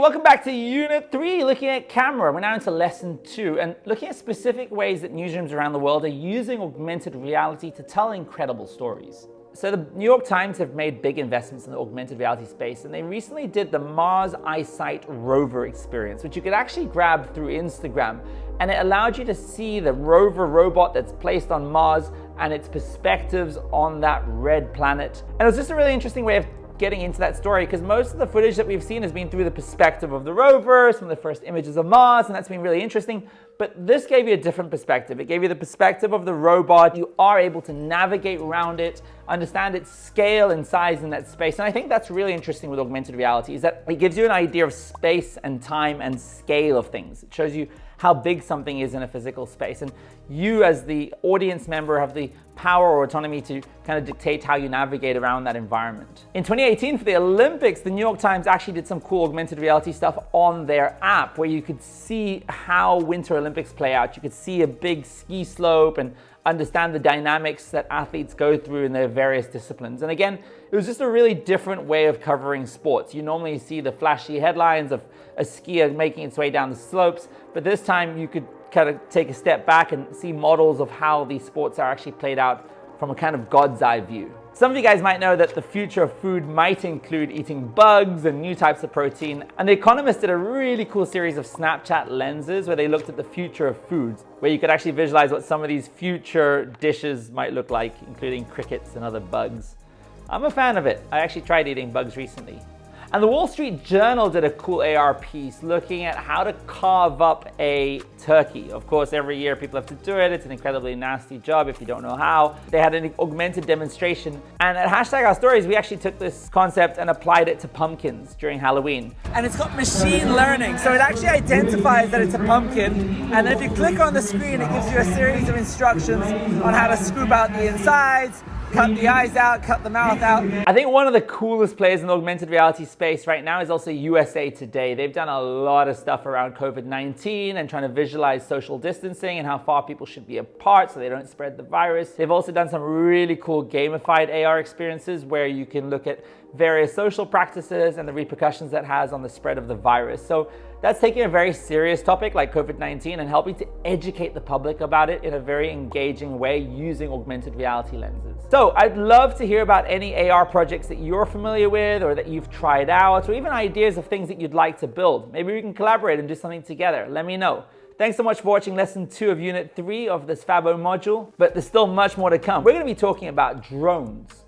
welcome back to Unit 3, looking at camera. We're now into Lesson 2 and looking at specific ways that newsrooms around the world are using augmented reality to tell incredible stories. So the New York Times have made big investments in the augmented reality space, and they recently did the Mars Eyesight rover experience, which you could actually grab through Instagram, and it allowed you to see the rover robot that's placed on Mars and its perspectives on that red planet. And it was just a really interesting way of getting into that story, because most of the footage that we've seen has been through the perspective of the rover, some of the first images of Mars, and that's been really interesting. But this gave you a different perspective. It gave you the perspective of the robot. You are able to navigate around it, understand its scale and size in that space. And I think that's really interesting with augmented reality, is that it gives you an idea of space and time and scale of things. It shows you how big something is in a physical space. And you as the audience member have the power or autonomy to kind of dictate how you navigate around that environment. In 2018 for the Olympics, the New York Times actually did some cool augmented reality stuff on their app where you could see how Winter Olympics play out. You could see a big ski slope and understand the dynamics that athletes go through in their various disciplines. And again, it was just a really different way of covering sports. You normally see the flashy headlines of a skier making its way down the slopes, but this time you could kind of take a step back and see models of how these sports are actually played out from a kind of God's eye view. Some of you guys might know that the future of food might include eating bugs and new types of protein. And The Economist did a really cool series of Snapchat lenses where they looked at the future of foods, where you could actually visualize what some of these future dishes might look like, including crickets and other bugs. I'm a fan of it. I actually tried eating bugs recently. And the Wall Street Journal did a cool AR piece looking at how to carve up a turkey. Of course, every year people have to do it. It's an incredibly nasty job if you don't know how. They had an augmented demonstration. And at #OurStories, we actually took this concept and applied it to pumpkins during Halloween. And it's got machine learning. So it actually identifies that it's a pumpkin. And then if you click on the screen, it gives you a series of instructions on how to scoop out the insides, cut the eyes out, cut the mouth out. I think one of the coolest players in the augmented reality space right now is also USA Today. They've done a lot of stuff around COVID-19 and trying to visualize social distancing and how far people should be apart so they don't spread the virus. They've also done some really cool gamified AR experiences where you can look at various social practices and the repercussions that has on the spread of the virus. So that's taking a very serious topic like COVID-19 and helping to educate the public about it in a very engaging way using augmented reality lenses. So I'd love to hear about any AR projects that you're familiar with or that you've tried out, or even ideas of things that you'd like to build. Maybe we can collaborate and do something together. Let me know. Thanks so much for watching Lesson 2 of Unit 3 of this Fabo module, but there's still much more to come. We're going to be talking about drones.